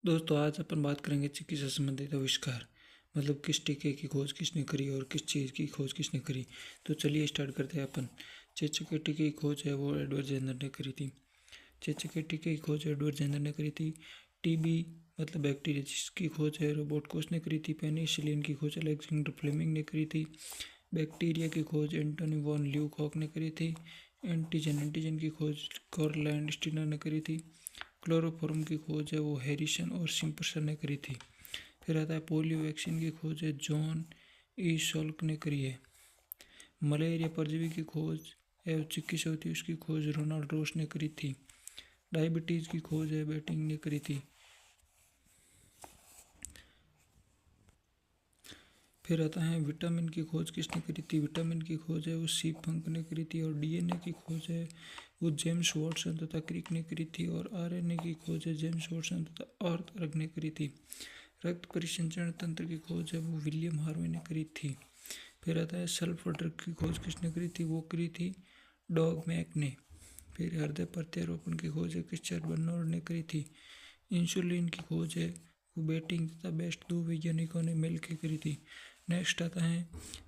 दोस्तों आज अपन बात करेंगे चिकित्सा संबंधित आविष्कार। मतलब किस टीके की खोज किसने करी और किस चीज़ की खोज किसने करी। तो चलिए स्टार्ट करते हैं अपन। चेचक के टीके की खोज है वो एडवर्ड जेनर ने करी थी। चेचक के टीके की खोज एडवर्ड जेनर ने करी थी। टीबी मतलब बैक्टीरिया जिसकी खोज है रोबोट कोच ने करी थी। पेनिसिलिन की खोज अलेक्जेंडर फ्लेमिंग ने करी थी। बैक्टीरिया की खोज एंटोनी वॉन ल्यूकॉक ने करी थी। एंटीजन की खोज कार्ल लैंडस्टीनर ने करी थी। क्लोरोफॉर्म की खोज है वो हैरिसन और सिम्पसन ने करी थी। फिर आता है पोलियो वैक्सीन की खोज है जॉन ई शॉल्क ने करी है। मलेरिया परजीवी की खोज एवं चिकित्सा होती है उसकी खोज रोनाल्ड रोस ने करी थी। डायबिटीज़ की खोज है बेटिंग ने करी थी। फिर आता है विटामिन की खोज किसने करी थी। विटामिन की खोज है वो सी फंक ने करी थी। और डीएनए की खोज है वो जेम्स वाटसन तथा क्रिक ने करी थी। और आरएनए की खोज है जेम्स वाटसन तथा आर्थर ने करी थी। रक्त परिसंचरण तंत्र की खोज है वो विलियम हार्वे ने करी थी। फिर आता है सल्फर ड्रग की खोज किसने करी थी। वो करी थी डॉग मैक ने। फिर हृदय प्रत्यारोपण की खोज है क्रिश्चियन बर्नर्ड ने करी थी। इंसुलिन की खोज है वो बेटिंग तथा बेस्ट दो वैज्ञानिकों ने मिलकर करी थी। नेक्स्ट आता है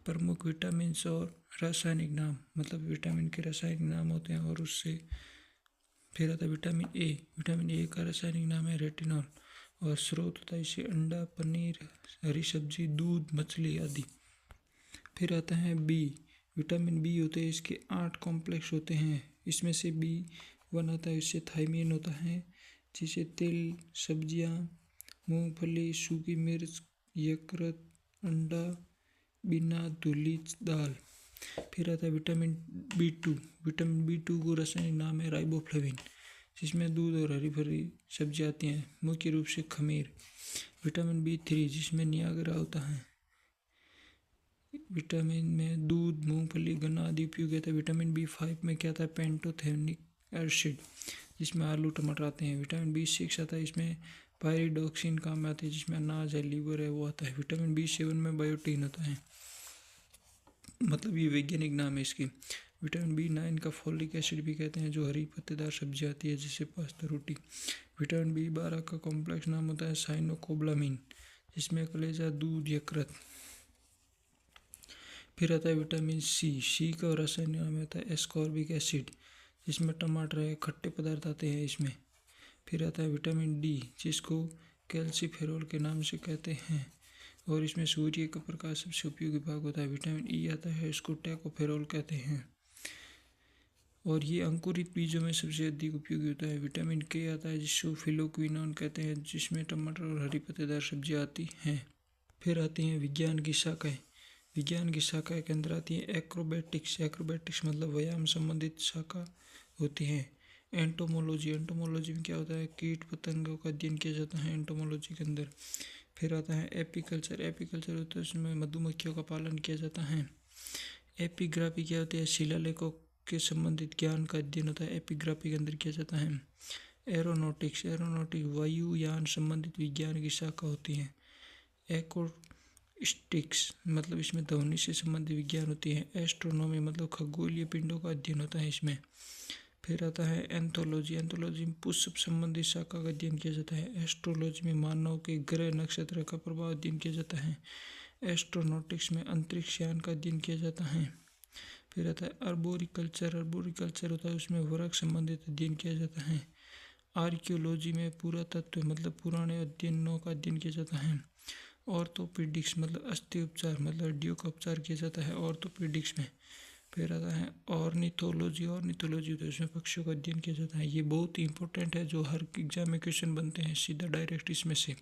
प्रमुख विटामिन और रासायनिक नाम। मतलब विटामिन के रासायनिक नाम होते हैं और उससे फिर आता है विटामिन ए। विटामिन ए का रासायनिक नाम है रेटिनॉल। और स्रोत होता है इसे अंडा, पनीर, हरी सब्जी, दूध, मछली आदि। फिर आता है बी। विटामिन बी होते हैं इसके 8 कॉम्प्लेक्स होते हैं। इसमें से B1 आता है इससे थायमिन होता है जिसे तिल, सब्जियां, मूंगफली, सूखी मिर्च, यकृत, अंडा, बिना धुली दाल। फिर आता है विटामिन B2। विटामिन B2 को रासायनिक नाम है राइबोफ्लेविन जिसमें दूध और हरी भरी सब्जी आती हैं मुख्य रूप से खमीर। विटामिन B3 जिसमें नियाग्रा होता है। विटामिन में दूध, मूंगफली, गन्ना आदि उपयोग होता है। विटामिन B5 में क्या आता है पेंटोथेनिक एसिड जिसमें आलू टमाटर आते हैं। विटामिन B6 आता है इसमें पायरिडॉक्सिन काम में आती है जिसमें अनाज है, लीवर है वो आता है। विटामिन B7 में बायोटीन होता है। मतलब ये वैज्ञानिक नाम है इसकी। विटामिन B9 का फोलिक एसिड भी कहते हैं जो हरी पत्तेदार सब्जी आती है जिससे पास्ता रोटी। विटामिन B12 का कॉम्प्लेक्स नाम होता है साइनोकोब्लामिन जिसमें कलेजा, दूध, यकृत। फिर आता है विटामिन C का रासायनिक नाम होता है एस्कॉर्बिक एसिड जिसमें टमाटर है, खट्टे पदार्थ आते हैं इसमें। फिर आता है विटामिन D जिसको कैल्सीफेरॉल के नाम से कहते हैं और इसमें सूर्य का प्रकाश सबसे उपयोगी भाग होता है। विटामिन E आता है इसको टैकोफेरॉल कहते हैं और ये अंकुरित बीजों में सबसे अधिक उपयोगी होता है। विटामिन K आता है जिसको फिलोक्विनोन कहते हैं जिसमें टमाटर और हरी पत्तेदार सब्जियाँ आती हैं। फिर आती हैं विज्ञान की शाखाएँ। विज्ञान की शाखा के अंदर आती है एक्रोबैटिक्स। एक्रोबैटिक्स मतलब व्यायाम संबंधित शाखा होती है। एंटोमोलॉजी। एंटोमोलॉजी में क्या होता है कीट पतंगों का अध्ययन किया जाता है एंटोमोलॉजी के अंदर। फिर आता है एपीकल्चर। एपीकल्चर होता है उसमें मधुमक्खियों का पालन किया जाता है। एपिग्राफी क्या होती है शिलालेखों के संबंधित ज्ञान का अध्ययन होता है एपिग्राफी के अंदर किया जाता है। एरोनॉटिक्स। एरोनॉटिक वायुयान संबंधित विज्ञान की शाखा होती है। एक्रोस्टिक्स मतलब इसमें ध्वनि से संबंधित विज्ञान होती है। एस्ट्रोनॉमी मतलब खगोलीय पिंडों का अध्ययन होता है इसमें। फिर आता है एंथोलॉजी। एंथोलॉजी में पुष्प संबंधी शाखा का अध्ययन किया जाता है। एस्ट्रोलॉजी में मानव के ग्रह नक्षत्र का प्रभाव अध्ययन किया जाता है। एस्ट्रोनॉटिक्स में अंतरिक्ष यान का अध्ययन किया जाता है। फिर आता है अर्बोरिकल्चर। अर्बोरिकल्चर होता है उसमें वृक्ष संबंधित अध्ययन किया जाता है। आर्कियोलॉजी में पुरातत्व मतलब पुराने अध्ययनों का अध्ययन किया जाता है। ऑर्थोपेडिक्स मतलब अस्थि उपचार मतलब हड्डियों का उपचार किया जाता है ऑर्थोपेडिक्स में। फिर आता है ऑर्निथोलॉजी। ऑर्निथोलॉजी तो इसमें पक्षियों का अध्ययन किया जाता है। ये बहुत ही इंपॉर्टेंट है जो हर एग्जाम में क्वेश्चन बनते हैं सीधा डायरेक्ट इसमें से।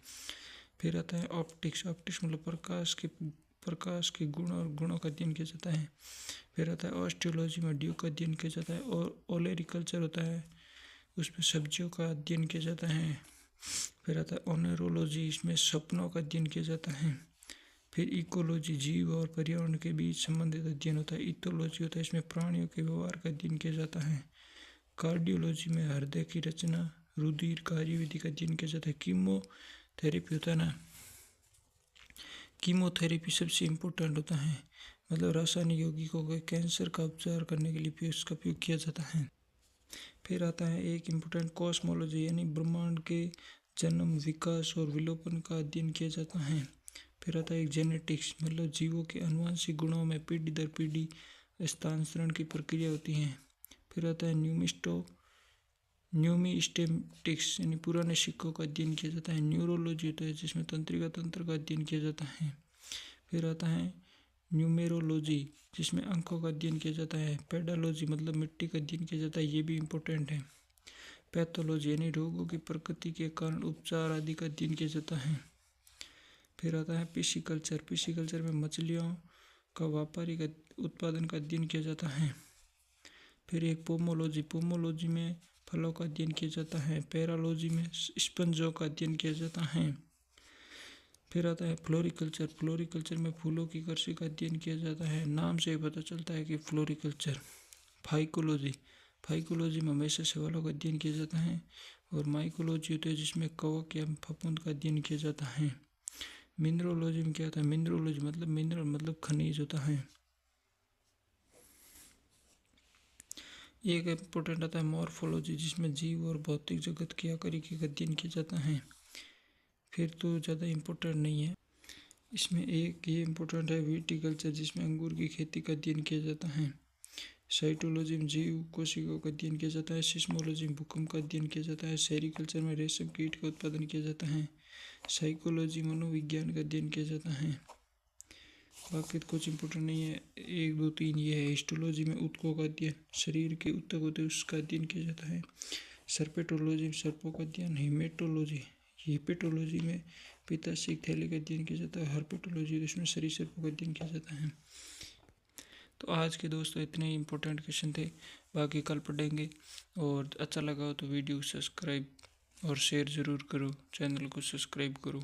फिर आता है ऑप्टिक्स। ऑप्टिक्स मतलब प्रकाश के गुण और गुणों का अध्ययन किया जाता है। फिर आता है ऑस्ट्रियोलॉजी में हड्डियों का अध्ययन किया जाता है। और ओलेरिकल्चर होता है उसमें सब्जियों का अध्ययन किया जाता है। फिर आता है ओनेरोलॉजी इसमें सपनों का अध्ययन किया जाता है। फिर इकोलॉजी जीव और पर्यावरण के बीच संबंधित अध्ययन होता है। इथोलॉजी होता है इसमें प्राणियों के व्यवहार का अध्ययन किया जाता है। कार्डियोलॉजी में हृदय की रचना, रुधिर कार्यविधि का अध्ययन किया जाता है। कीमोथेरेपी होता है ना, कीमोथेरेपी सबसे इम्पोर्टेंट होता है मतलब रासायनिक यौगिकों के कैंसर का उपचार करने के लिए इसका उपयोग किया जाता है। फिर आता है एक इम्पोर्टेंट कॉस्मोलॉजी यानी ब्रह्मांड के जन्म, विकास और विलोपन का अध्ययन किया जाता है। फिर आता है जेनेटिक्स, मतलब जीवों के आनुवंशिक गुणों में पीढ़ी दर पीढ़ी स्थानांतरण की प्रक्रिया होती है। फिर आता है न्यूमिस्टेटिक्स, यानी पुराने सिक्कों का अध्ययन किया जाता है। न्यूरोलॉजी होता है जिसमें तंत्रिका तंत्र का अध्ययन किया जाता है। फिर आता है न्यूमेरोलॉजी, जिसमें अंकों का अध्ययन किया जाता है। पेडालॉजी मतलब मिट्टी का अध्ययन किया जाता है, ये भी इम्पोर्टेंट है। पैथोलॉजी यानी रोगों की प्रकृति के कारण उपचार आदि का अध्ययन किया जाता है। फिर आता है पिशीकल्चर, पिशीकल्चर में मछलियों का व्यापारिक उत्पादन का अध्ययन किया जाता है। फिर एक पोमोलॉजी, पोमोलॉजी में फलों का अध्ययन किया जाता है। पैरालॉजी में स्पंजों का अध्ययन किया जाता है। फिर आता है फ्लोरिकल्चर, फ्लोरिकल्चर में फूलों की कृषि का अध्ययन किया जाता है। नाम से पता चलता है कि फ्लोरिकल्चर। फाइकोलॉजी, फाइकोलॉजी में हमेशा सवालों का अध्ययन किया जाता है। और माइकोलॉजी होता है जिसमें कवक या फफूंद का अध्ययन किया जाता है। मिनरोलॉजी में क्या होता है, मिनरोलॉजी मतलब मिनरल मतलब खनिज होता है। एक इम्पोर्टेंट आता है मॉर्फोलॉजी, जिसमें जीव और भौतिक जगत की आकृति का अध्ययन किया जाता है। फिर तो ज़्यादा इम्पोर्टेंट नहीं है। इसमें एक ये इम्पोर्टेंट है विटिकल्चर, जिसमें अंगूर की खेती का अध्ययन किया जाता है। साइटोलॉजी में जीव कोशिकाओं का अध्ययन किया जाता है। सिस्मोलॉजी में भूकंप का अध्ययन किया जाता है। सेरिकल्चर में रेशम कीट का उत्पादन किया जाता है। साइकोलॉजी मनोविज्ञान का अध्ययन किया जाता है। बाकी तो कुछ इम्पोर्टेंट नहीं है, 1 2 3 ये है। हिस्टोलॉजी में ऊतकों का अध्ययन, शरीर के ऊतक होते हैं उसका अध्ययन किया जाता है। सर्पेटोलॉजी में सर्पों का अध्ययन। हिपेटोलॉजी में पित्ताशय थैली का अध्ययन किया जाता है। हर्पेटोलॉजी इसमें सरीसृपों का अध्ययन किया जाता है। तो आज के दोस्तों इतने ही इम्पोर्टेंट क्वेश्चन थे, बाकी कल पढ़ेंगे। और अच्छा लगा हो तो वीडियो सब्सक्राइब और शेयर ज़रूर करो, चैनल को सब्सक्राइब करो।